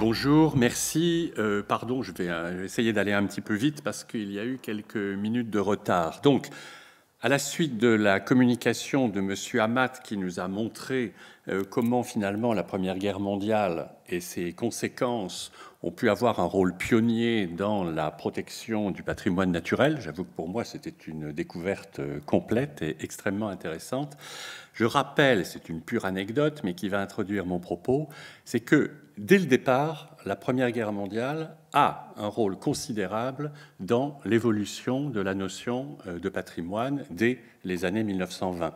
Bonjour, merci. Pardon, je vais essayer d'aller un petit peu vite parce qu'il y a eu quelques minutes de retard. Donc, à la suite de la communication de M. Amat qui nous a montré comment finalement la Première Guerre mondiale et ses conséquences ont pu avoir un rôle pionnier dans la protection du patrimoine naturel, j'avoue que pour moi c'était une découverte complète et extrêmement intéressante. Je rappelle, c'est une pure anecdote, mais qui va introduire mon propos, c'est que dès le départ, la Première Guerre mondiale a un rôle considérable dans l'évolution de la notion de patrimoine dès les années 1920.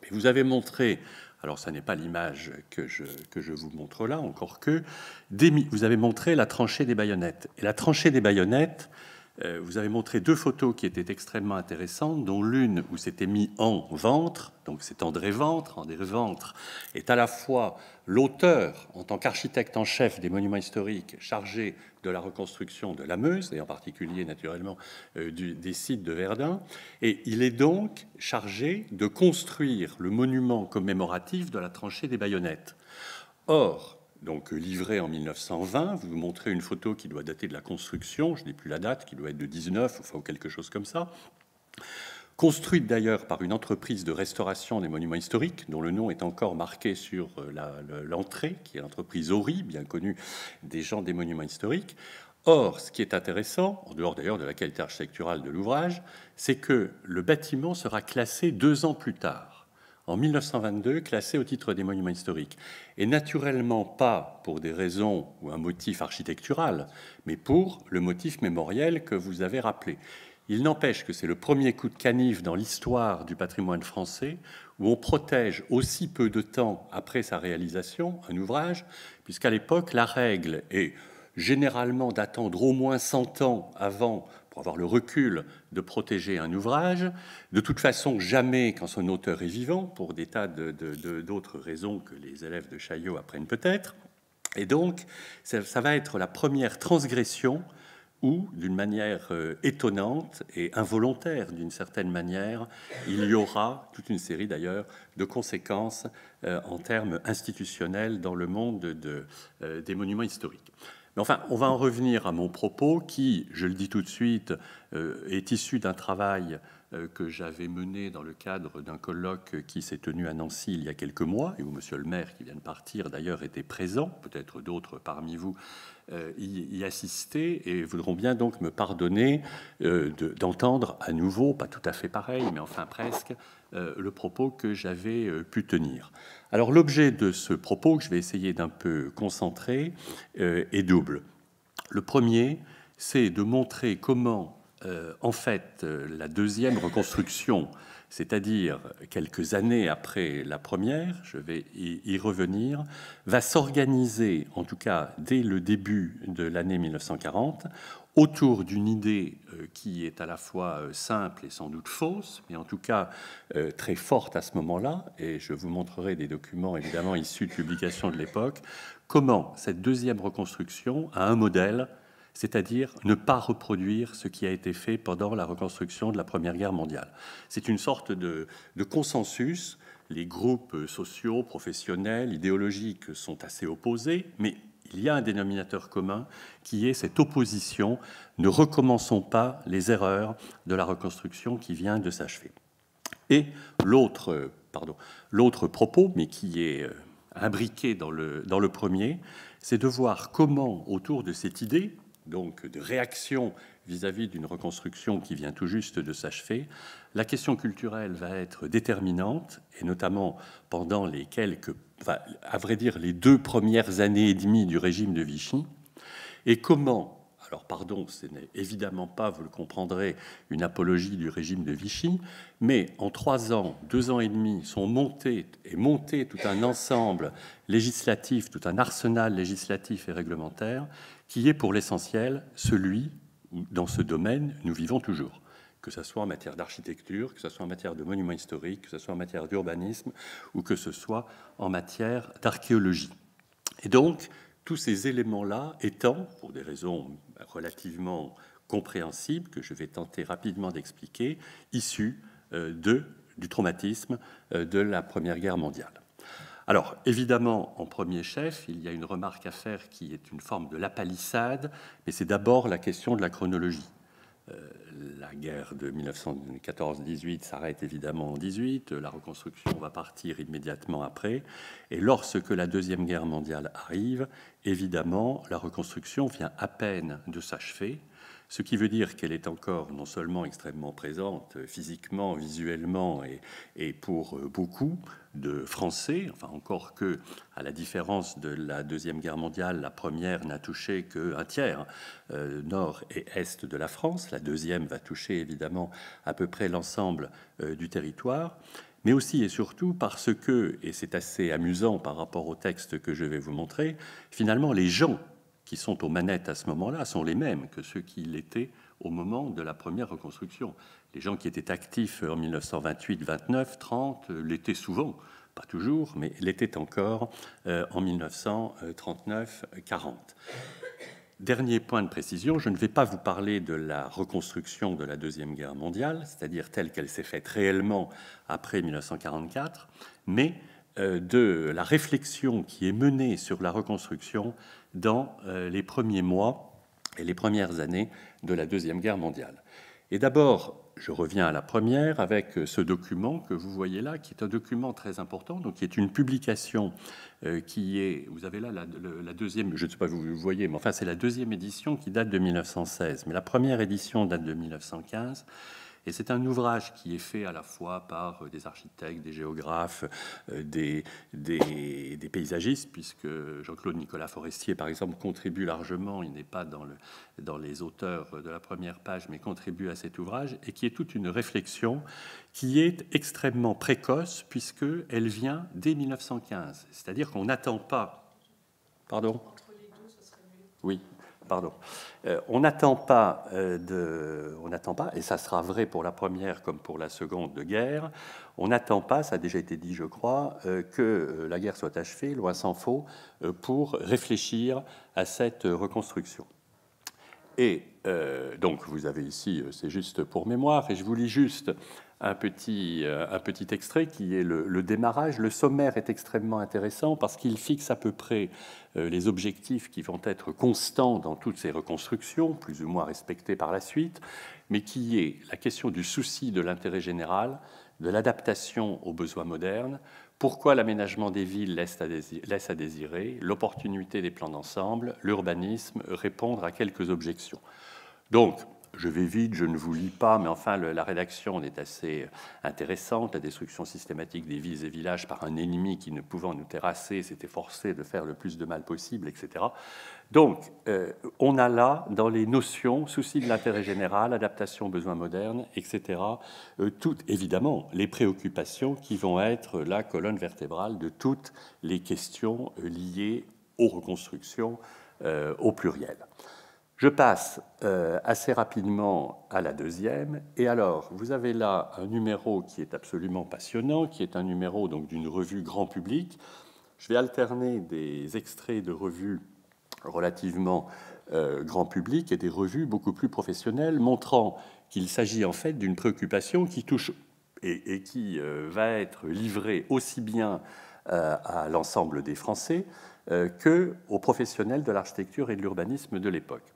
Et vous avez montré, alors ça n'est pas l'image que je vous montre là, encore que, vous avez montré la tranchée des baïonnettes. Et la tranchée des baïonnettes, vous avez montré deux photos qui étaient extrêmement intéressantes, dont l'une où c'était mis en ventre, donc c'est André Ventre. André Ventre est à la fois l'auteur, en tant qu'architecte en chef des monuments historiques, chargé de la reconstruction de la Meuse, et en particulier naturellement des sites de Verdun, et il est donc chargé de construire le monument commémoratif de la tranchée des baïonnettes. Or, donc livré en 1920, vous montrez une photo qui doit dater de la construction, je n'ai plus la date, qui doit être de 19, enfin, ou quelque chose comme ça, construite d'ailleurs par une entreprise de restauration des monuments historiques, dont le nom est encore marqué sur l'entrée, qui est l'entreprise Ori, bien connue des gens des monuments historiques. Or, ce qui est intéressant, en dehors d'ailleurs de la qualité architecturale de l'ouvrage, c'est que le bâtiment sera classé 2 ans plus tard, en 1922, classé au titre des monuments historiques. Et naturellement pas pour des raisons ou un motif architectural, mais pour le motif mémoriel que vous avez rappelé. Il n'empêche que c'est le premier coup de canif dans l'histoire du patrimoine français où on protège aussi peu de temps après sa réalisation un ouvrage, puisqu'à l'époque, la règle est généralement d'attendre au moins 100 ans avant, pour avoir le recul de protéger un ouvrage. De toute façon, jamais quand son auteur est vivant, pour des tas d'autres raisons que les élèves de Chaillot apprennent peut-être. Et donc, ça va être la première transgression où, d'une manière étonnante et involontaire d'une certaine manière, il y aura toute une série d'ailleurs de conséquences en termes institutionnels dans le monde des monuments historiques. Mais enfin, on va en revenir à mon propos qui, je le dis tout de suite, est issu d'un travail que j'avais mené dans le cadre d'un colloque qui s'est tenu à Nancy il y a quelques mois, et où monsieur le maire, qui vient de partir d'ailleurs, était présent, peut-être d'autres parmi vous y assister, et voudront bien donc me pardonner d'entendre à nouveau, pas tout à fait pareil, mais enfin presque, le propos que j'avais pu tenir. Alors l'objet de ce propos, que je vais essayer d'un peu concentrer, est double. Le premier, c'est de montrer comment, en fait, la deuxième reconstruction, c'est-à-dire quelques années après la première, je vais y revenir, va s'organiser, en tout cas dès le début de l'année 1940, autour d'une idée qui est à la fois simple et sans doute fausse, mais en tout cas très forte à ce moment-là, et je vous montrerai des documents évidemment issus de publications de l'époque, comment cette deuxième reconstruction a un modèle, c'est-à-dire ne pas reproduire ce qui a été fait pendant la reconstruction de la Première Guerre mondiale. C'est une sorte de consensus. Les groupes sociaux, professionnels, idéologiques sont assez opposés, mais il y a un dénominateur commun qui est cette opposition. Ne recommençons pas les erreurs de la reconstruction qui vient de s'achever. Et l'autre propos, mais qui est imbriqué dans le premier, c'est de voir comment, autour de cette idée, donc de réaction vis-à-vis d'une reconstruction qui vient tout juste de s'achever, la question culturelle va être déterminante, et notamment pendant les à vrai dire, les 2 premières années et demie du régime de Vichy, et comment, alors pardon, ce n'est évidemment pas, vous le comprendrez, une apologie du régime de Vichy, mais en 3 ans, 2 ans et demi, sont monté tout un ensemble législatif, tout un arsenal législatif et réglementaire, qui est pour l'essentiel celui où, dans ce domaine, nous vivons toujours, que ce soit en matière d'architecture, que ce soit en matière de monuments historiques, que ce soit en matière d'urbanisme, ou que ce soit en matière d'archéologie. Et donc, tous ces éléments-là étant, pour des raisons relativement compréhensibles, que je vais tenter rapidement d'expliquer, issus du traumatisme de la Première Guerre mondiale. Alors, évidemment, en premier chef, il y a une remarque à faire qui est une forme de lapalissade, mais c'est d'abord la question de la chronologie. La guerre de 1914-18 s'arrête évidemment en 18, la reconstruction va partir immédiatement après, et lorsque la Deuxième Guerre mondiale arrive, évidemment, la reconstruction vient à peine de s'achever, ce qui veut dire qu'elle est encore non seulement extrêmement présente physiquement, visuellement et pour beaucoup de Français, enfin encore que, à la différence de la Deuxième Guerre mondiale, la première n'a touché qu'un tiers nord et est de la France, la deuxième va toucher évidemment à peu près l'ensemble du territoire, mais aussi et surtout parce que, et c'est assez amusant par rapport au texte que je vais vous montrer, finalement les gens qui sont aux manettes à ce moment-là sont les mêmes que ceux qui l'étaient au moment de la première reconstruction. Les gens qui étaient actifs en 1928, 29, 30 l'étaient souvent, pas toujours, mais l'étaient encore en 1939, 40. Dernier point de précision, je ne vais pas vous parler de la reconstruction de la Deuxième Guerre mondiale, c'est-à-dire telle qu'elle s'est faite réellement après 1944, mais de la réflexion qui est menée sur la reconstruction dans les premiers mois et les premières années de la Deuxième Guerre mondiale. Et d'abord, je reviens à la première avec ce document que vous voyez là, qui est un document très important, donc qui est une publication qui est, vous avez là la deuxième, je ne sais pas si vous le voyez, mais enfin c'est la deuxième édition qui date de 1916, mais la première édition date de 1915. Et c'est un ouvrage qui est fait à la fois par des architectes, des géographes, des paysagistes, puisque Jean-Claude Nicolas Forestier, par exemple, contribue largement, il n'est pas dans les auteurs de la première page, mais contribue à cet ouvrage, et qui est toute une réflexion qui est extrêmement précoce, puisqu'elle vient dès 1915. C'est-à-dire qu'on n'attend pas... Pardon ? Entre les deux, ce serait mieux. Oui. Pardon. On n'attend pas, et ça sera vrai pour la première comme pour la seconde de guerre, on n'attend pas, ça a déjà été dit je crois, que la guerre soit achevée, loin s'en faut, pour réfléchir à cette reconstruction. Et donc vous avez ici, c'est juste pour mémoire, et je vous lis juste un petit extrait qui est le démarrage. Le sommaire est extrêmement intéressant parce qu'il fixe à peu près les objectifs qui vont être constants dans toutes ces reconstructions, plus ou moins respectés par la suite, mais qui est la question du souci de l'intérêt général, de l'adaptation aux besoins modernes, pourquoi l'aménagement des villes laisse à désirer, l'opportunité des plans d'ensemble, l'urbanisme, répondre à quelques objections. Donc, je vais vite, je ne vous lis pas, mais enfin, la rédaction est assez intéressante. La destruction systématique des villes et villages par un ennemi qui, ne pouvant nous terrasser, s'était forcé de faire le plus de mal possible, etc. Donc, on a là, dans les notions, souci de l'intérêt général, adaptation aux besoins modernes, etc., toutes, évidemment, les préoccupations qui vont être la colonne vertébrale de toutes les questions liées aux reconstructions au pluriel. Je passe assez rapidement à la deuxième. Et alors, vous avez là un numéro qui est absolument passionnant, qui est un numéro donc d'une revue grand public. Je vais alterner des extraits de revues relativement grand public et des revues beaucoup plus professionnelles, montrant qu'il s'agit en fait d'une préoccupation qui touche et qui va être livrée aussi bien à l'ensemble des Français qu'aux professionnels de l'architecture et de l'urbanisme de l'époque.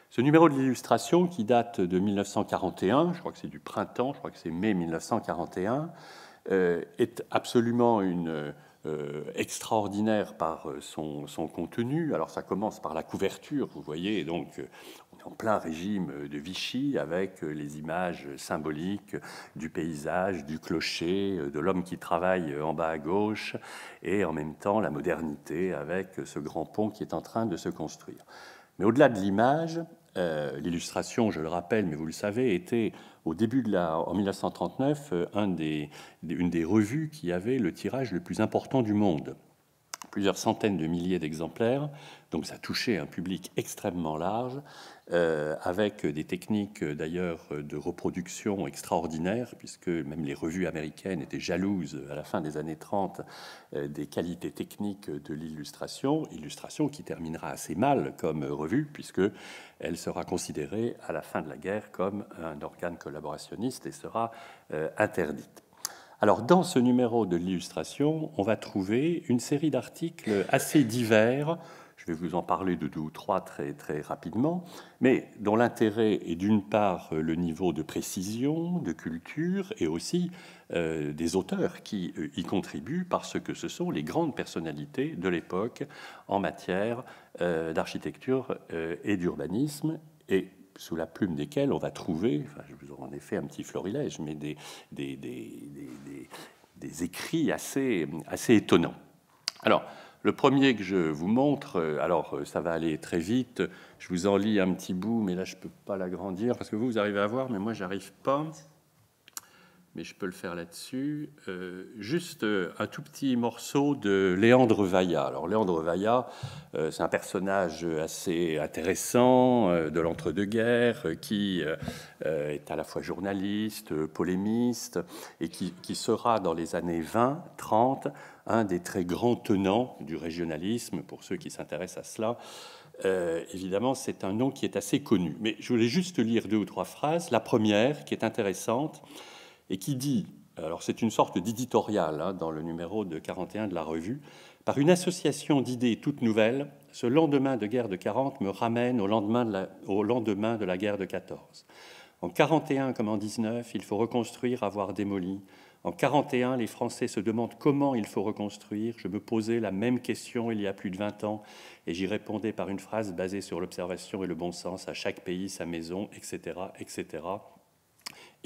Ce numéro de l'illustration, qui date de 1941, je crois que c'est du printemps, je crois que c'est mai 1941, est absolument extraordinaire par son contenu. Alors ça commence par la couverture, vous voyez, donc on est en plein régime de Vichy avec les images symboliques du paysage, du clocher, de l'homme qui travaille en bas à gauche, et en même temps la modernité avec ce grand pont qui est en train de se construire. Mais au-delà de l'image, l'illustration, je le rappelle, mais vous le savez, était au début en 1939 une des revues qui avait le tirage le plus important du monde. Plusieurs centaines de milliers d'exemplaires, donc ça touchait un public extrêmement large, avec des techniques d'ailleurs de reproduction extraordinaires, puisque même les revues américaines étaient jalouses à la fin des années 30 des qualités techniques de l'illustration qui terminera assez mal comme revue, puisqu'elle sera considérée à la fin de la guerre comme un organe collaborationniste et sera interdite. Alors, dans ce numéro de l'illustration, on va trouver une série d'articles assez divers. Je vais vous en parler de 2 ou 3 très, très rapidement, mais dont l'intérêt est d'une part le niveau de précision, de culture, et aussi des auteurs qui y contribuent parce que ce sont les grandes personnalités de l'époque en matière d'architecture et d'urbanisme, et sous la plume desquels on va trouver, enfin, je vous en ai fait un petit florilège, mais des écrits assez étonnants. Alors, le premier que je vous montre, alors ça va aller très vite, je vous en lis un petit bout, mais là je ne peux pas l'agrandir, parce que vous arrivez à voir, mais moi j'arrive pas. Mais je peux le faire là-dessus. Juste un tout petit morceau de Léandre Vaillat. Alors Léandre Vaillat, c'est un personnage assez intéressant de l'entre-deux-guerres qui est à la fois journaliste, polémiste, et qui sera dans les années 20-30 un des très grands tenants du régionalisme, pour ceux qui s'intéressent à cela. Évidemment, c'est un nom qui est assez connu. Mais je voulais juste lire 2 ou 3 phrases. La première, qui est intéressante, et qui dit, alors c'est une sorte d'éditorial dans le numéro de 41 de la revue, « Par une association d'idées toutes nouvelles, ce lendemain de guerre de 40 me ramène au lendemain de la guerre de 14. En 41 comme en 19, il faut reconstruire, avoir démoli. En 41, les Français se demandent comment il faut reconstruire. Je me posais la même question il y a plus de 20 ans et j'y répondais par une phrase basée sur l'observation et le bon sens, à chaque pays sa maison, etc., etc. »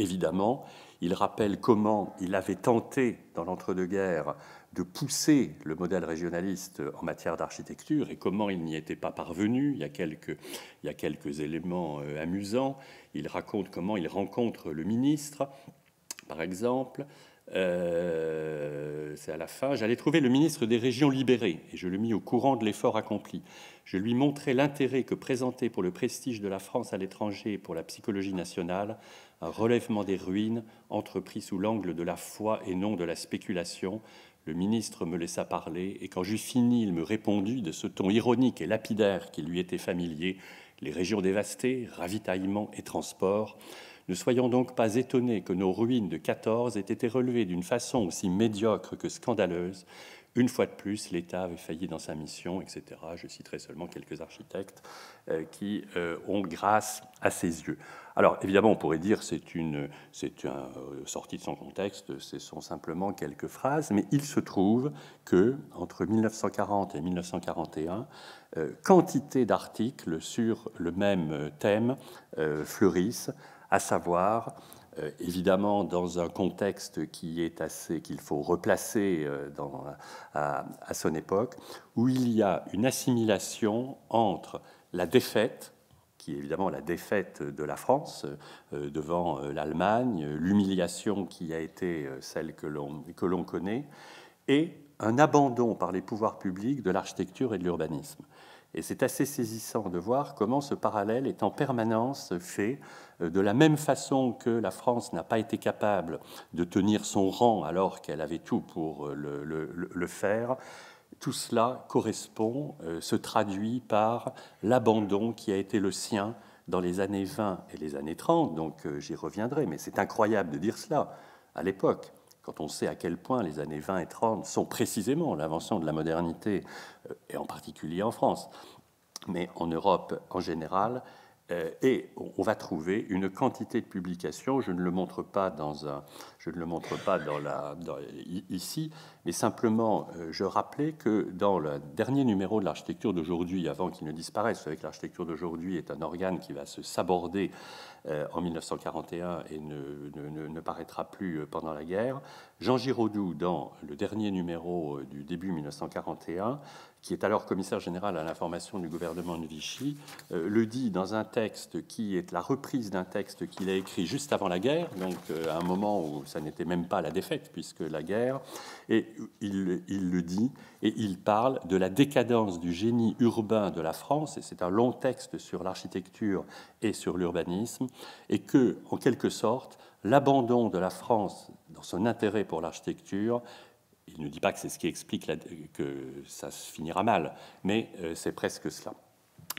Évidemment, il rappelle comment il avait tenté, dans l'entre-deux-guerres, de pousser le modèle régionaliste en matière d'architecture et comment il n'y était pas parvenu. Il y a quelques éléments amusants. Il raconte comment il rencontre le ministre, par exemple. C'est à la fin. J'allais trouver le ministre des Régions libérées et je le mis au courant de l'effort accompli. Je lui montrai l'intérêt que présentait pour le prestige de la France à l'étranger et pour la psychologie nationale un relèvement des ruines entrepris sous l'angle de la foi et non de la spéculation. Le ministre me laissa parler et quand j'eus fini, il me répondit de ce ton ironique et lapidaire qui lui était familier. Les régions dévastées, ravitaillement et transport. Ne soyons donc pas étonnés que nos ruines de 14 aient été relevées d'une façon aussi médiocre que scandaleuse. Une fois de plus, l'État avait failli dans sa mission, etc. Je citerai seulement quelques architectes qui ont grâce à ses yeux. Alors, évidemment, on pourrait dire que c'est une sortie de son contexte, ce sont simplement quelques phrases, mais il se trouve que entre 1940 et 1941, quantité d'articles sur le même thème fleurissent, à savoir évidemment dans un contexte qui est assez qu'il faut replacer à son époque, où il y a une assimilation entre la défaite, qui est évidemment la défaite de la France devant l'Allemagne, l'humiliation qui a été celle que l'on connaît, et un abandon par les pouvoirs publics de l'architecture et de l'urbanisme. Et c'est assez saisissant de voir comment ce parallèle est en permanence fait de la même façon que la France n'a pas été capable de tenir son rang alors qu'elle avait tout pour le faire. Tout cela correspond, se traduit par l'abandon qui a été le sien dans les années 20 et les années 30, donc j'y reviendrai, mais c'est incroyable de dire cela à l'époque, quand on sait à quel point les années 20 et 30 sont précisément l'invention de la modernité, et en particulier en France, mais en Europe en général, et on va trouver une quantité de publications. Je ne le montre pas ici, mais simplement je rappelais que dans le dernier numéro de l'architecture d'aujourd'hui, avant qu'il ne disparaisse, vous savez que l'architecture d'aujourd'hui est un organe qui va se saborder en 1941 et ne paraîtra plus pendant la guerre. Jean Giraudoux, dans le dernier numéro du début 1941, qui est alors commissaire général à l'information du gouvernement de Vichy, le dit dans un texte qui est la reprise d'un texte qu'il a écrit juste avant la guerre, donc à un moment où ça n'était même pas la défaite, puisque la guerre, et il le dit, et il parle de la décadence du génie urbain de la France, et c'est un long texte sur l'architecture et sur l'urbanisme, et que, en quelque sorte, l'abandon de la France dans son intérêt pour l'architecture, il ne dit pas que c'est ce qui explique que ça se finira mal, mais c'est presque cela.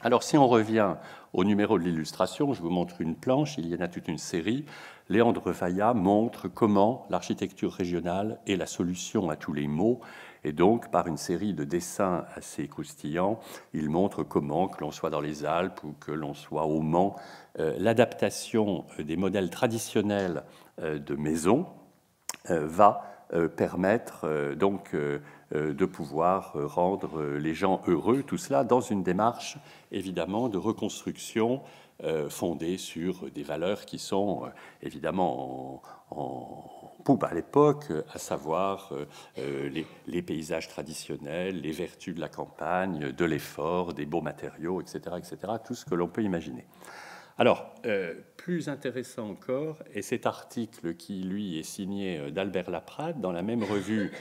Alors, si on revient au numéro de l'illustration, je vous montre une planche, il y en a toute une série. Léandre Vaillat montre comment l'architecture régionale est la solution à tous les maux. Et donc, par une série de dessins assez croustillants, il montre comment, que l'on soit dans les Alpes ou que l'on soit au Mans, l'adaptation des modèles traditionnels de maisons va permettre donc de pouvoir rendre les gens heureux, tout cela dans une démarche évidemment de reconstruction fondée sur des valeurs qui sont évidemment en poupe à l'époque, à savoir les paysages traditionnels, les vertus de la campagne, de l'effort, des beaux matériaux, etc., tout ce que l'on peut imaginer. Alors, plus intéressant encore est cet article qui, lui, est signé d'Albert Laprade dans la même revue,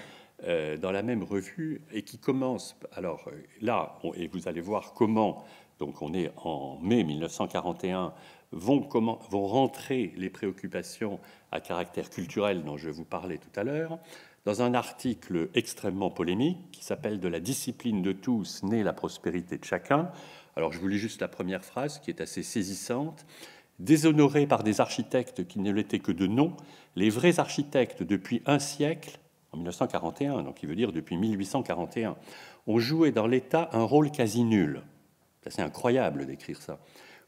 et qui commence. Alors là, et vous allez voir comment. Donc, on est en mai 1941. Vont rentrer les préoccupations à caractère culturel dont je vous parlais tout à l'heure, dans un article extrêmement polémique qui s'appelle « De la discipline de tous naît la prospérité de chacun ». Alors, je vous lis juste la première phrase qui est assez saisissante. « Déshonorés par des architectes qui ne l'étaient que de nom, les vrais architectes depuis un siècle, en 1941, donc il veut dire depuis 1841, ont joué dans l'État un rôle quasi nul. » C'est incroyable d'écrire ça.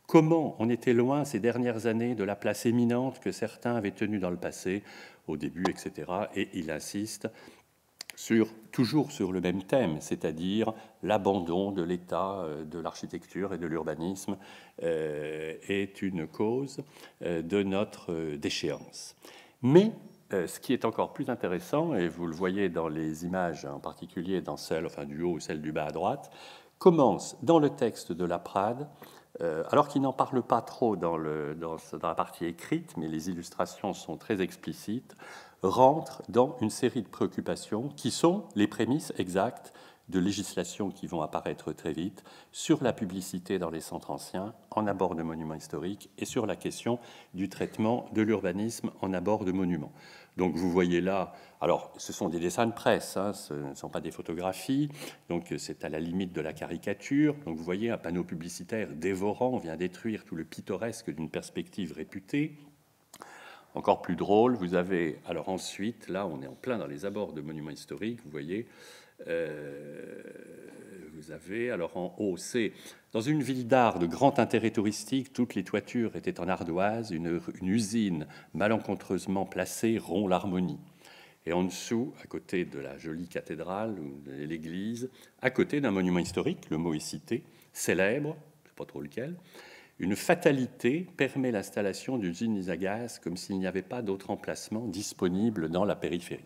Comment on était loin ces dernières années de la place éminente que certains avaient tenue dans le passé, au début, etc. Et il insiste toujours sur le même thème, c'est-à-dire l'abandon de l'État, de l'architecture et de l'urbanisme est une cause de notre déchéance. Mais ce qui est encore plus intéressant, et vous le voyez dans les images, en particulier dans celle du haut ou celle du bas à droite, commence dans le texte de Laprade, alors qu'il n'en parle pas trop dans la partie écrite, mais les illustrations sont très explicites, rentre dans une série de préoccupations qui sont les prémices exactes de législations qui vont apparaître très vite sur la publicité dans les centres anciens en abord de monuments historiques et sur la question du traitement de l'urbanisme en abord de monuments. Donc vous voyez là, alors ce sont des dessins de presse, ce ne sont pas des photographies, donc c'est à la limite de la caricature. Donc vous voyez un panneau publicitaire dévorant vient détruire tout le pittoresque d'une perspective réputée. Encore plus drôle, vous avez, alors ensuite, là on est en plein dans les abords de monuments historiques, vous voyez, vous avez, alors en haut, c'est dans une ville d'art de grand intérêt touristique, toutes les toitures étaient en ardoise, une usine malencontreusement placée rompt l'harmonie. Et en dessous, à côté de la jolie cathédrale ou de l'église, à côté d'un monument historique, le mot est cité, célèbre, je ne sais pas trop lequel, une fatalité permet l'installation d'usines à gaz comme s'il n'y avait pas d'autre emplacement disponible dans la périphérie.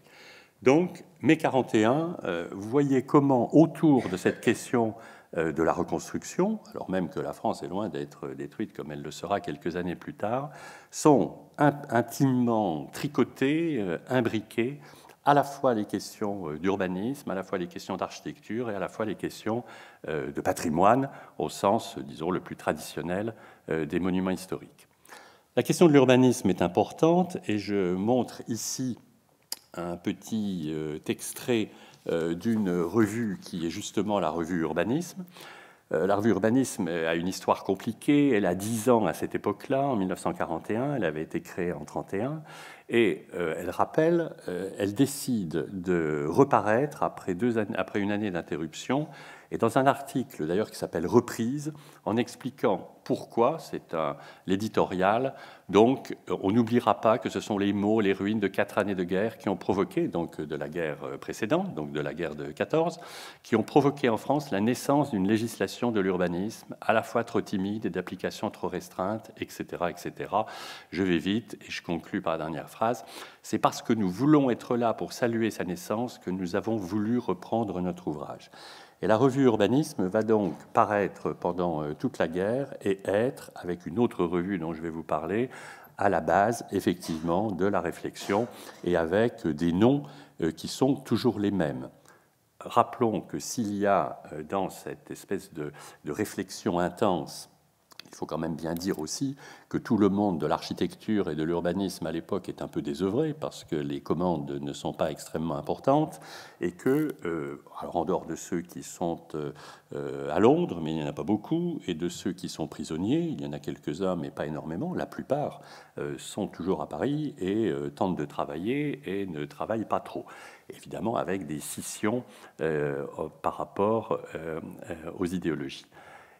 Donc, mai 41, vous voyez comment, autour de cette question de la reconstruction, alors même que la France est loin d'être détruite comme elle le sera quelques années plus tard, sont intimement tricotées, imbriquées, à la fois les questions d'urbanisme, à la fois les questions d'architecture et à la fois les questions de patrimoine, au sens, disons, le plus traditionnel des monuments historiques. La question de l'urbanisme est importante et je montre ici un petit extrait d'une revue qui est justement la revue Urbanisme. La revue Urbanisme a une histoire compliquée. Elle a 10 ans à cette époque-là, en 1941. Elle avait été créée en 1931. Et elle décide de reparaître après une année d'interruption, et dans un article d'ailleurs qui s'appelle Reprise, en expliquant pourquoi, c'est l'éditorial, donc on n'oubliera pas que ce sont les maux, les ruines de 4 années de guerre qui ont provoqué, donc de la guerre précédente, donc de la guerre de 14, qui ont provoqué en France la naissance d'une législation de l'urbanisme à la fois trop timide et d'application trop restreinte, etc., etc. Je vais vite et je conclus par la dernière phrase. C'est parce que nous voulons être là pour saluer sa naissance que nous avons voulu reprendre notre ouvrage. Et la revue Urbanisme va donc paraître pendant toute la guerre et être, avec une autre revue dont je vais vous parler, à la base, effectivement, de la réflexion et avec des noms qui sont toujours les mêmes. Rappelons que s'il y a dans cette espèce de réflexion intense, Il faut quand même bien dire aussi que tout le monde de l'architecture et de l'urbanisme à l'époque est un peu désœuvré parce que les commandes ne sont pas extrêmement importantes et que, alors en dehors de ceux qui sont à Londres, mais il n'y en a pas beaucoup, et de ceux qui sont prisonniers, il y en a quelques-uns, mais pas énormément, la plupart sont toujours à Paris et tentent de travailler et ne travaillent pas trop. Évidemment avec des scissions par rapport aux idéologies.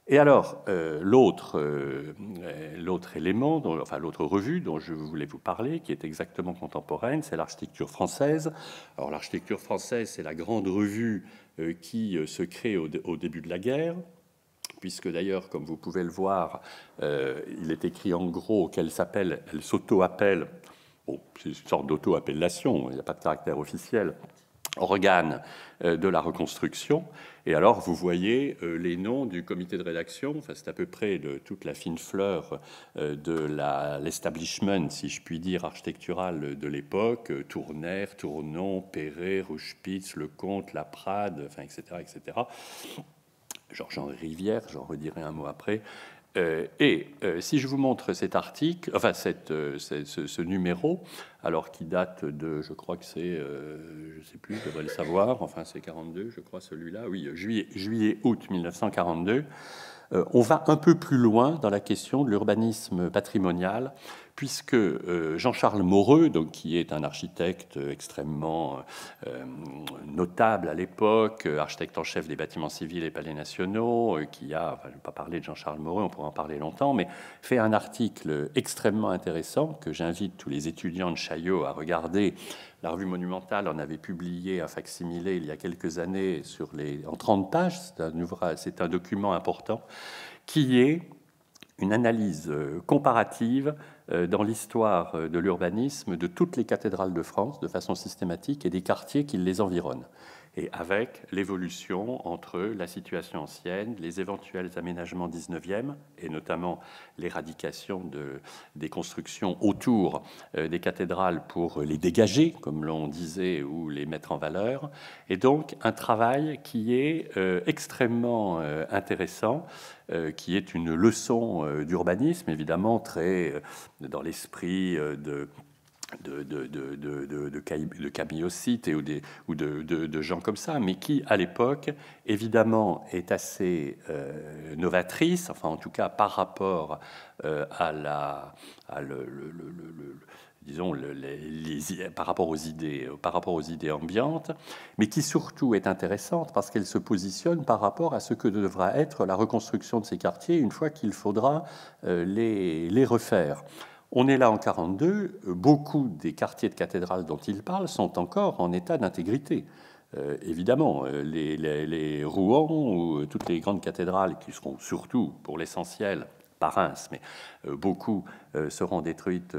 Et alors, l'autre élément, enfin l'autre revue dont je voulais vous parler, qui est exactement contemporaine, c'est l'architecture française. Alors l'architecture française, c'est la grande revue qui se crée au début de la guerre, puisque d'ailleurs, comme vous pouvez le voir, il est écrit en gros qu'elle s'auto-appelle, bon, c'est une sorte d'auto-appellation, il n'y a pas de caractère officiel, organe de la reconstruction. Et alors, vous voyez les noms du comité de rédaction, enfin, c'est à peu près de toute la fine fleur de l'establishment, si je puis dire, architectural de l'époque, Tournaire, Tournon, Perret, Rouchepitz, Lecomte, Laprade, enfin, etc., etc. Georges-Henri Rivière, j'en redirai un mot après. Si je vous montre cet article, enfin ce numéro, alors qui date de, je crois que c'est, je ne sais plus, je devrais le savoir, enfin c'est 42, je crois celui-là, oui, juillet-août 1942, on va un peu plus loin dans la question de l'urbanisme patrimonial, puisque Jean-Charles Moreux, donc, qui est un architecte extrêmement notable à l'époque, architecte en chef des bâtiments civils et palais nationaux, qui a, enfin, je ne vais pas parler de Jean-Charles Moreux, on pourra en parler longtemps, mais fait un article extrêmement intéressant que j'invite tous les étudiants de Chaillot à regarder. La revue Monumentale en avait publié un facsimilé il y a quelques années en 30 pages, c'est un document important, qui est une analyse comparative dans l'histoire de l'urbanisme de toutes les cathédrales de France de façon systématique et des quartiers qui les environnent, et avec l'évolution entre la situation ancienne, les éventuels aménagements 19e, et notamment l'éradication des constructions autour des cathédrales pour les dégager, comme l'on disait, ou les mettre en valeur. Et donc un travail qui est extrêmement intéressant, qui est une leçon d'urbanisme, évidemment très dans l'esprit de Camille Ossite ou de gens comme ça, mais qui, à l'époque, évidemment, est assez novatrice, enfin, en tout cas, par rapport par rapport aux idées ambiantes, mais qui surtout est intéressante parce qu'elle se positionne par rapport à ce que devra être la reconstruction de ces quartiers une fois qu'il faudra les refaire. On est là en 42, beaucoup des quartiers de cathédrales dont il parle sont encore en état d'intégrité. Évidemment, les Rouen ou toutes les grandes cathédrales qui seront surtout, pour l'essentiel, pas Reims, mais beaucoup seront détruites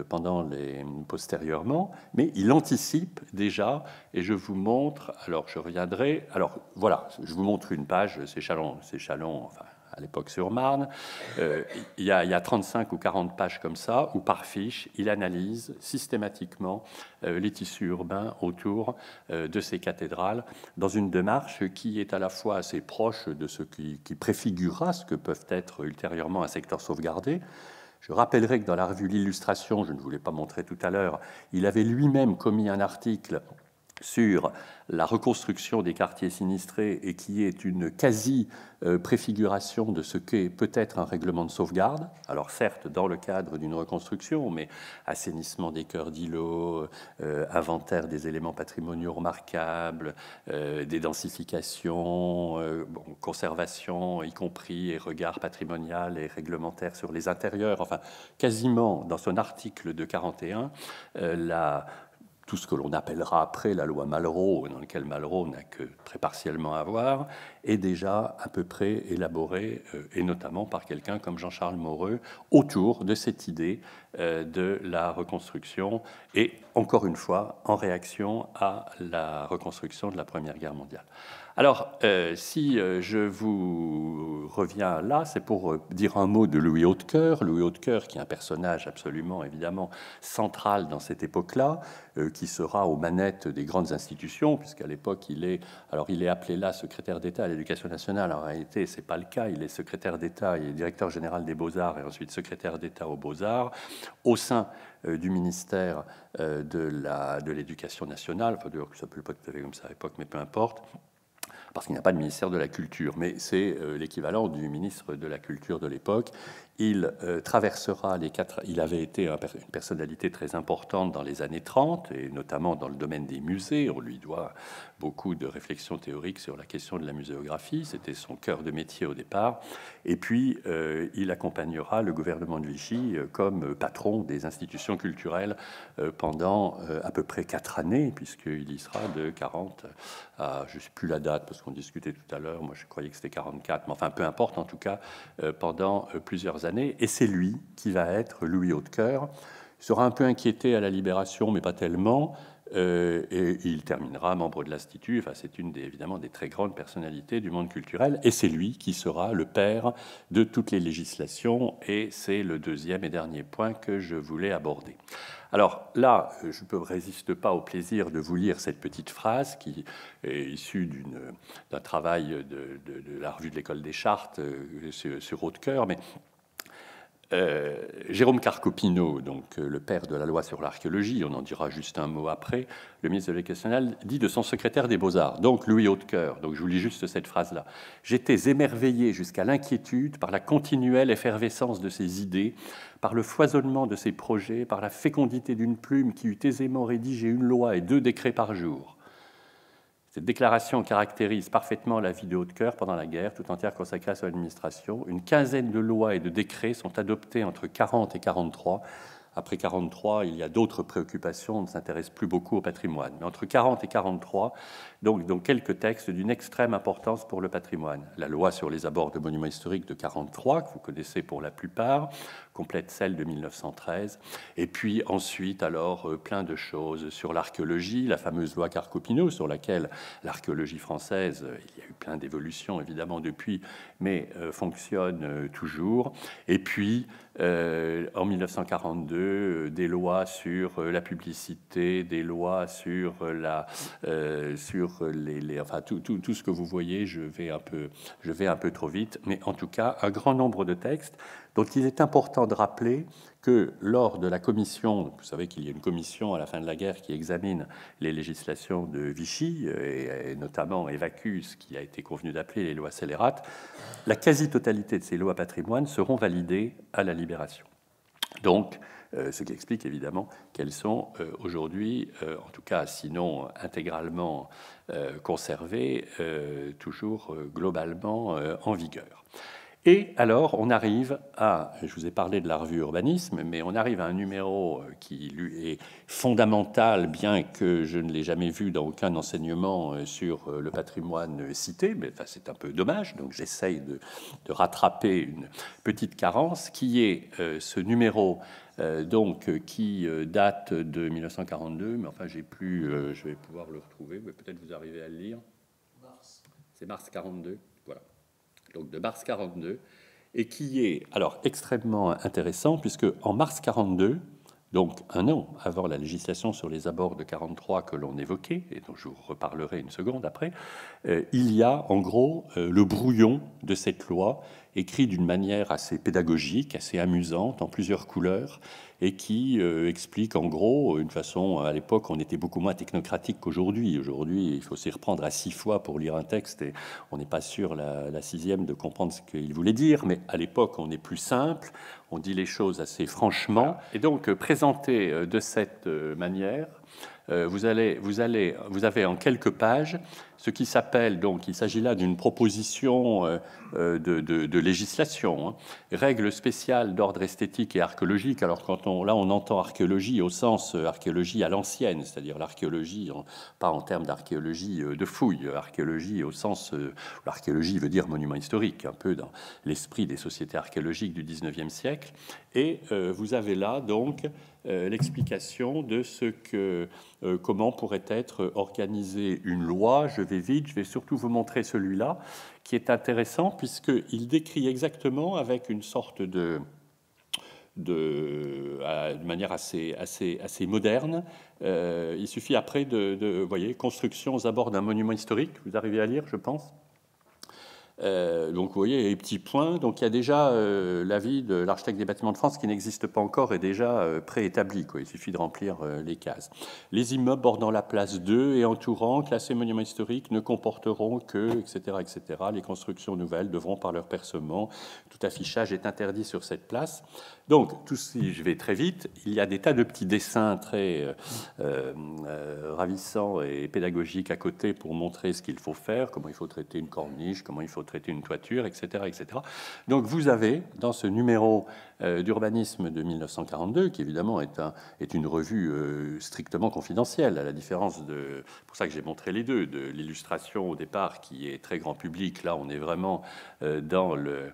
postérieurement, mais il anticipe déjà, et je vous montre, alors je reviendrai, alors voilà, je vous montre une page, c'est Châlons, enfin, à l'époque sur Marne, il y a 35 ou 40 pages comme ça, où par fiche, il analyse systématiquement les tissus urbains autour de ces cathédrales, dans une démarche qui est à la fois assez proche de ce qui préfigurera ce que peuvent être ultérieurement un secteur sauvegardé. Je rappellerai que dans la revue L'Illustration, je ne vous l'ai pas montré tout à l'heure, il avait lui-même commis un article sur la reconstruction des quartiers sinistrés et qui est une quasi-préfiguration de ce qu'est peut-être un règlement de sauvegarde. Alors certes, dans le cadre d'une reconstruction, mais assainissement des cœurs d'îlots, inventaire des éléments patrimoniaux remarquables, des densifications, conservation, y compris et regard patrimonial et réglementaire sur les intérieurs. Enfin, quasiment dans son article de 41, tout ce que l'on appellera après la loi Malraux, dans laquelle Malraux n'a que très partiellement à voir, est déjà à peu près élaboré, et notamment par quelqu'un comme Jean-Charles Moreux, autour de cette idée de la reconstruction, et encore une fois, en réaction à la reconstruction de la Première Guerre mondiale. Alors, si je vous reviens là, c'est pour dire un mot de Louis Hautecoeur. Louis Hautecoeur, qui est un personnage absolument, évidemment, central dans cette époque-là, qui sera aux manettes des grandes institutions, puisqu'à l'époque, il est appelé là secrétaire d'État à l'Éducation nationale. En réalité, c'est pas le cas. Il est secrétaire d'État, il est directeur général des Beaux-Arts et ensuite secrétaire d'État aux Beaux-Arts, au sein du ministère de l'Éducation nationale. Enfin, d'ailleurs, ça ne peut pas tout à fait comme ça à l'époque, mais peu importe, parce qu'il n'y a pas de ministère de la Culture, mais c'est l'équivalent du ministre de la Culture de l'époque. Il traversera les quatre... Il avait été une personnalité très importante dans les années 30, et notamment dans le domaine des musées. On lui doit beaucoup de réflexions théoriques sur la question de la muséographie. C'était son cœur de métier au départ. Et puis, il accompagnera le gouvernement de Vichy comme patron des institutions culturelles pendant à peu près 4 années, puisqu'il y sera de 40 à... Je ne sais plus la date, parce qu'on discutait tout à l'heure. Moi, je croyais que c'était 44. Mais enfin, peu importe, en tout cas, pendant plusieurs années. Et c'est lui qui va être Louis Hautecoeur. Il sera un peu inquiété à la Libération, mais pas tellement. Et il terminera membre de l'Institut. Enfin, c'est évidemment des très grandes personnalités du monde culturel. Et c'est lui qui sera le père de toutes les législations. Et c'est le deuxième et dernier point que je voulais aborder. Alors là, je ne résiste pas au plaisir de vous lire cette petite phrase qui est issue d'un travail de la revue de l'École des Chartes sur Hautecoeur, mais Jérôme Carcopino, donc le père de la loi sur l'archéologie, on en dira juste un mot après, le ministre de l'Éducation nationale, dit de son secrétaire des Beaux-Arts, donc Louis Hautecoeur, donc je vous lis juste cette phrase-là. « J'étais émerveillé jusqu'à l'inquiétude par la continuelle effervescence de ses idées, par le foisonnement de ses projets, par la fécondité d'une plume qui eût aisément rédigé 1 loi et 2 décrets par jour. » Cette déclaration caractérise parfaitement la vie de Hautecoeur pendant la guerre, tout entière consacrée à son administration. Une quinzaine de lois et de décrets sont adoptés entre 40 et 43. Après 43, il y a d'autres préoccupations, on ne s'intéresse plus beaucoup au patrimoine. Mais entre 40 et 43, donc quelques textes d'une extrême importance pour le patrimoine. La loi sur les abords de monuments historiques de 43, que vous connaissez pour la plupart, complète celle de 1913. Et puis ensuite, alors, plein de choses sur l'archéologie, la fameuse loi Carcopino, sur laquelle l'archéologie française, il y a eu plein d'évolutions évidemment depuis, mais fonctionne toujours. Et puis, en 1942, des lois sur la publicité, des lois sur enfin tout ce que vous voyez. Je vais un peu trop vite, mais en tout cas, un grand nombre de textes dont il est important de rappeler que lors de la commission, vous savez qu'il y a une commission à la fin de la guerre qui examine les législations de Vichy, et notamment évacue ce qui a été convenu d'appeler les lois scélérates, la quasi-totalité de ces lois patrimoine seront validées à la Libération. Donc, ce qui explique évidemment qu'elles sont aujourd'hui, en tout cas sinon intégralement conservées, toujours globalement en vigueur. Et alors, on arrive à, je vous ai parlé de la revue Urbanisme, mais on arrive à un numéro qui lui est fondamental, bien que je ne l'ai jamais vu dans aucun enseignement sur le patrimoine cité, mais enfin, c'est un peu dommage, donc j'essaye de rattraper une petite carence, qui est ce numéro qui date de 1942, mais enfin, j'ai plus, je vais pouvoir le retrouver, mais peut-être vous arrivez à le lire. C'est mars 42, voilà. Donc de mars 42, et qui est alors extrêmement intéressant, puisque en mars 42, donc 1 an avant la législation sur les abords de 43 que l'on évoquait, et dont je vous reparlerai une seconde après, il y a en gros le brouillon de cette loi, écrit d'une manière assez pédagogique, assez amusante, en plusieurs couleurs, et qui explique en gros, une façon, à l'époque on était beaucoup moins technocratique qu'aujourd'hui. Aujourd'hui, il faut s'y reprendre à 6 fois pour lire un texte, et on n'est pas sûr la 6e de comprendre ce qu'il voulait dire, mais à l'époque on est plus simple, on dit les choses assez franchement, et donc présenté de cette manière, vous avez en quelques pages ce qui s'appelle, donc il s'agit là d'une proposition de législation, hein, règles spéciales d'ordre esthétique et archéologique. Alors là on entend archéologie au sens archéologie à l'ancienne, c'est-à-dire l'archéologie, pas en termes d'archéologie de fouille, archéologie au sens, l'archéologie veut dire monument historique, un peu dans l'esprit des sociétés archéologiques du 19e siècle. Et vous avez là donc l'explication de comment pourrait être organisée une loi. Je vais vite, je vais surtout vous montrer celui-là, qui est intéressant, puisqu'il décrit exactement, avec une sorte de manière assez moderne. Il suffit après vous voyez, construction aux abords d'un monument historique, vous arrivez à lire, je pense. Donc vous voyez, les petits points. Donc il y a déjà l'avis de l'architecte des bâtiments de France qui n'existe pas encore et déjà préétabli. Il suffit de remplir les cases. Les immeubles bordant la place 2 et entourant, classés monuments historiques, ne comporteront que, etc., etc. Les constructions nouvelles devront, par leur percement, tout affichage est interdit sur cette place. Donc, tout si je vais très vite, il y a des tas de petits dessins très ravissants et pédagogiques à côté pour montrer ce qu'il faut faire, comment il faut traiter une corniche, comment il faut traiter une toiture, etc., etc. Donc, vous avez, dans ce numéro d'urbanisme de 1942, qui évidemment est une revue strictement confidentielle, à la différence de... C'est pour ça que j'ai montré les deux, de l'illustration au départ, qui est très grand public. Là, on est vraiment dans le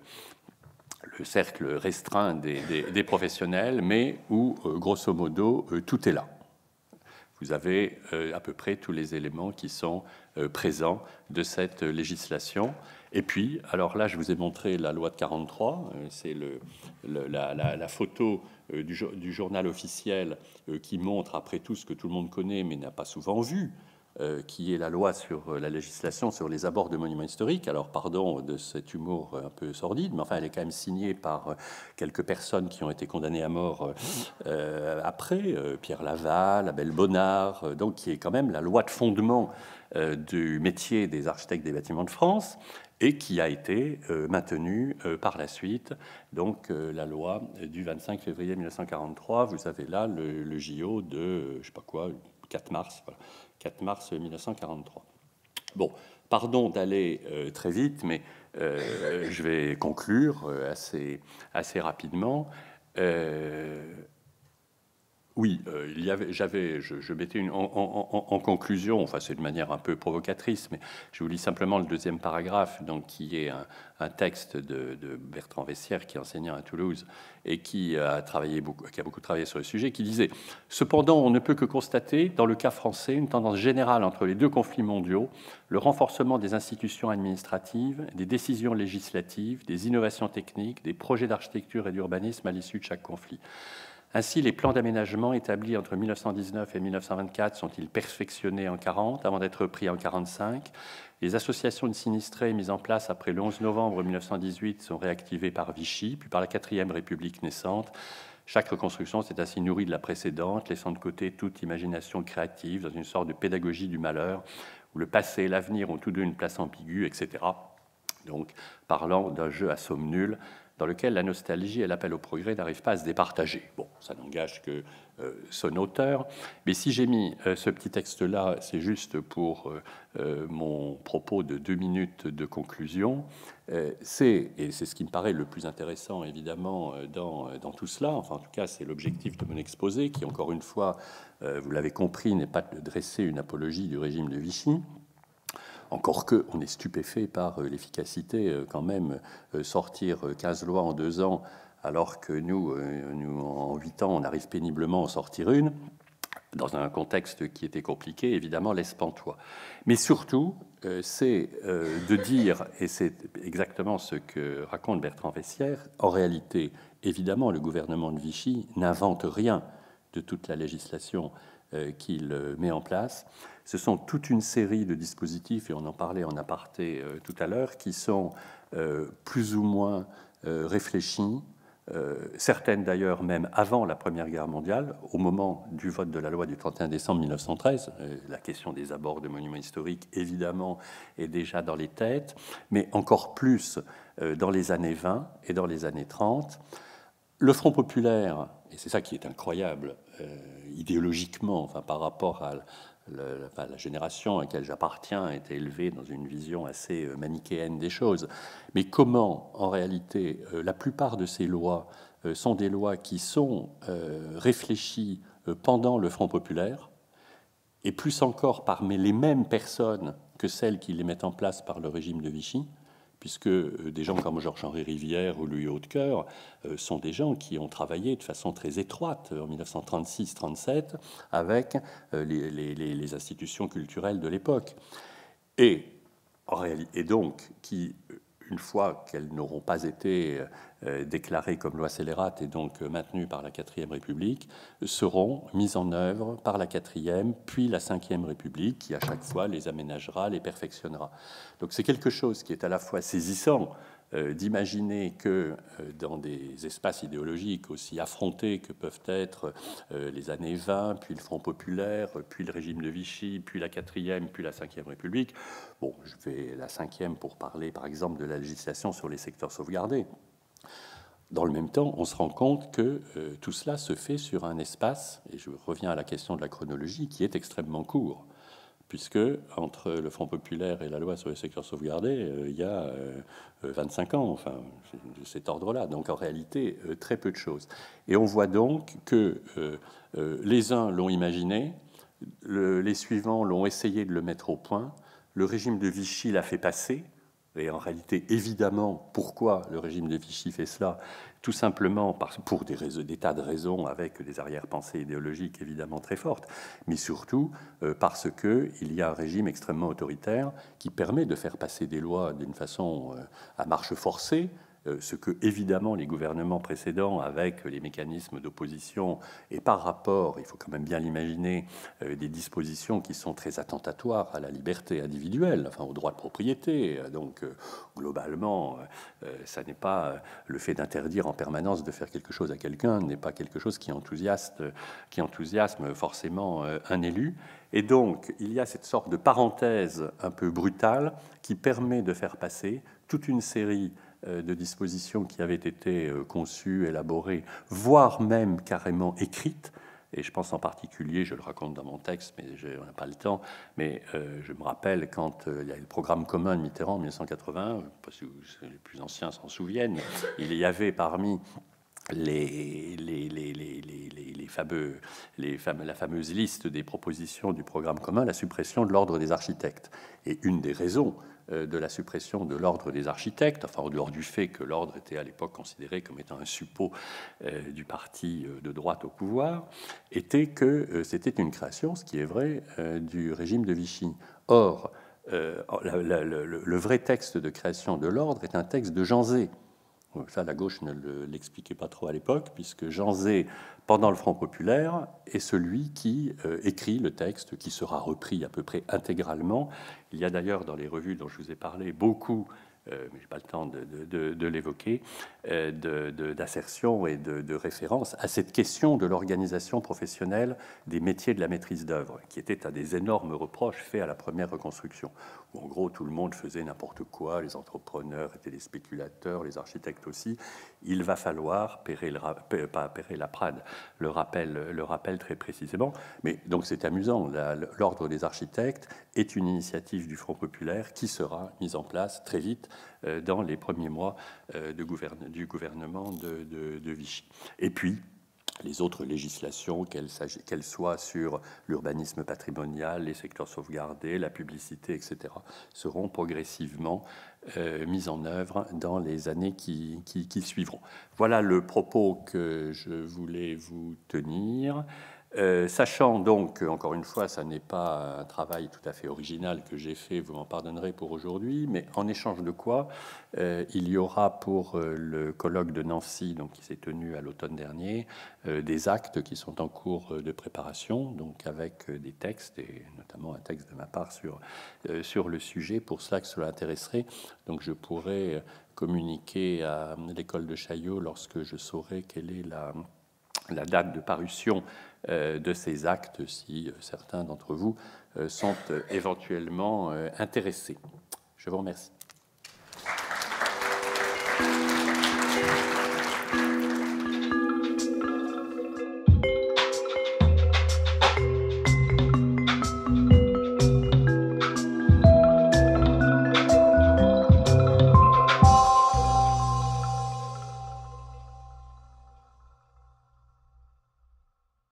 cercle restreint des professionnels, mais où, grosso modo, tout est là. Vous avez à peu près tous les éléments qui sont présents de cette législation. Et puis, alors là, je vous ai montré la loi de 43, c'est la photo du journal officiel qui montre, après tout, ce que tout le monde connaît, mais n'a pas souvent vu, qui est la loi sur la législation sur les abords de monuments historiques. Alors, pardon de cet humour un peu sordide, mais enfin, elle est quand même signée par quelques personnes qui ont été condamnées à mort après, Pierre Laval, Abel Bonnard, donc qui est quand même la loi de fondement du métier des architectes des bâtiments de France et qui a été maintenue par la suite. Donc, la loi du 25 février 1943, vous avez là le JO de, je sais pas quoi, 4 mars, voilà. 4 mars 1943. Bon, pardon d'aller très vite, mais je vais conclure assez rapidement. Oui, je mettais en conclusion, enfin c'est de manière un peu provocatrice, mais je vous lis simplement le deuxième paragraphe, donc qui est un texte de Bertrand Vessière, qui est enseignant à Toulouse et qui a beaucoup travaillé sur le sujet, qui disait « Cependant, on ne peut que constater, dans le cas français, une tendance générale entre les deux conflits mondiaux, le renforcement des institutions administratives, des décisions législatives, des innovations techniques, des projets d'architecture et d'urbanisme à l'issue de chaque conflit. » Ainsi, les plans d'aménagement établis entre 1919 et 1924 sont-ils perfectionnés en 1940 avant d'être repris en 1945 ? Les associations de sinistrés mises en place après le 11 novembre 1918 sont réactivées par Vichy, puis par la 4e République naissante. Chaque reconstruction s'est ainsi nourrie de la précédente, laissant de côté toute imagination créative dans une sorte de pédagogie du malheur, où le passé et l'avenir ont tous deux une place ambiguë, etc. Donc, parlant d'un jeu à somme nulle, dans lequel la nostalgie et l'appel au progrès n'arrivent pas à se départager. Bon, ça n'engage que son auteur, mais si j'ai mis ce petit texte-là, c'est juste pour mon propos de 2 minutes de conclusion, et c'est ce qui me paraît le plus intéressant, évidemment, dans tout cela, enfin, en tout cas, c'est l'objectif de mon exposé, qui, encore une fois, vous l'avez compris, n'est pas de dresser une apologie du régime de Vichy. Encore que, on est stupéfait par l'efficacité, quand même, sortir 15 lois en 2 ans, alors que nous en 8 ans, on arrive péniblement à en sortir une, dans un contexte qui était compliqué, évidemment, laisse pantois. Mais surtout, c'est de dire, et c'est exactement ce que raconte Bertrand Vessière, en réalité, évidemment, le gouvernement de Vichy n'invente rien de toute la législation qu'il met en place. Ce sont toute une série de dispositifs, et on en parlait en aparté tout à l'heure, qui sont plus ou moins réfléchis, certaines d'ailleurs même avant la Première Guerre mondiale, au moment du vote de la loi du 31 décembre 1913. La question des abords de monuments historiques, évidemment, est déjà dans les têtes, mais encore plus dans les années 20 et dans les années 30. Le Front populaire, et c'est ça qui est incroyable idéologiquement, enfin, par rapport à la génération à laquelle j'appartiens, a été élevée dans une vision assez manichéenne des choses. Mais comment, en réalité, la plupart de ces lois sont des lois qui sont réfléchies pendant le Front populaire, et plus encore parmi les mêmes personnes que celles qui les mettent en place par le régime de Vichy, puisque des gens comme Georges-Henri Rivière ou Louis Hautecoeur sont des gens qui ont travaillé de façon très étroite en 1936-37 avec les institutions culturelles de l'époque. et donc qui, une fois qu'elles n'auront pas été déclarées comme loi scélérate et donc maintenues par la 4e République, seront mises en œuvre par la 4e, puis la 5e République, qui à chaque fois les aménagera, les perfectionnera. Donc c'est quelque chose qui est à la fois saisissant, d'imaginer que dans des espaces idéologiques aussi affrontés que peuvent être les années 20, puis le Front populaire, puis le régime de Vichy, puis la 4e, puis la 5e République, bon, je vais la 5e pour parler par exemple de la législation sur les secteurs sauvegardés. Dans le même temps, on se rend compte que tout cela se fait sur un espace, et je reviens à la question de la chronologie, qui est extrêmement court, puisque entre le Front populaire et la loi sur les secteurs sauvegardés, il y a 25 ans, enfin, de cet ordre-là. Donc en réalité, très peu de choses. Et on voit donc que les uns l'ont imaginé, les suivants l'ont essayé de le mettre au point, le régime de Vichy l'a fait passer. Et en réalité, évidemment, pourquoi le régime de Vichy fait cela? Tout simplement pour des tas de raisons, avec des arrière-pensées idéologiques évidemment très fortes, mais surtout parce qu'il y a un régime extrêmement autoritaire qui permet de faire passer des lois d'une façon à marche forcée, ce que, évidemment, les gouvernements précédents, avec les mécanismes d'opposition, et par rapport, il faut quand même bien l'imaginer, des dispositions qui sont très attentatoires à la liberté individuelle, enfin au droit de propriété. Donc, globalement, ça n'est pas le fait d'interdire en permanence de faire quelque chose à quelqu'un, n'est pas quelque chose qui enthousiasme forcément un élu. Et donc, il y a cette sorte de parenthèse un peu brutale qui permet de faire passer toute une série de dispositions qui avaient été conçues, élaborées, voire même carrément écrites. Et je pense en particulier, je le raconte dans mon texte, mais je n'ai pas le temps, mais je me rappelle quand il y a eu le programme commun de Mitterrand en 1981, parce que les plus anciens s'en souviennent, il y avait parmi la fameuse liste des propositions du programme commun, la suppression de l'ordre des architectes. Et une des raisons de la suppression de l'ordre des architectes, enfin, en dehors du fait que l'ordre était à l'époque considéré comme étant un suppôt du parti de droite au pouvoir, était que c'était une création, ce qui est vrai, du régime de Vichy. Or, le vrai texte de création de l'ordre est un texte de Jean Zay. Ça, la gauche ne l'expliquait pas trop à l'époque, puisque Jean Zay, pendant le Front populaire, est celui qui écrit le texte, qui sera repris à peu près intégralement. Il y a d'ailleurs dans les revues dont je vous ai parlé beaucoup, mais je n'ai pas le temps de l'évoquer, d'assertions et de références à cette question de l'organisation professionnelle des métiers de la maîtrise d'œuvre, qui était un des énormes reproches faits à la première reconstruction, où en gros tout le monde faisait n'importe quoi, les entrepreneurs étaient des spéculateurs, les architectes aussi. Il va falloir, Laprade le rappelle très précisément, mais donc c'est amusant, l'ordre des architectes est une initiative du Front populaire qui sera mise en place très vite dans les premiers mois du gouvernement de Vichy. Et puis, les autres législations, qu'elles soient sur l'urbanisme patrimonial, les secteurs sauvegardés, la publicité, etc., seront progressivement mises en œuvre dans les années qui suivront. Voilà le propos que je voulais vous tenir. Sachant donc, encore une fois, ça n'est pas un travail tout à fait original que j'ai fait, vous m'en pardonnerez pour aujourd'hui, mais en échange de quoi, il y aura pour le colloque de Nancy, donc, qui s'est tenu à l'automne dernier, des actes qui sont en cours de préparation, donc avec des textes, et notamment un texte de ma part sur le sujet, pour cela que cela intéresserait. Donc je pourrais communiquer à l'école de Chaillot lorsque je saurai quelle est la date de parution de ces actes, si certains d'entre vous sont éventuellement intéressés. Je vous remercie.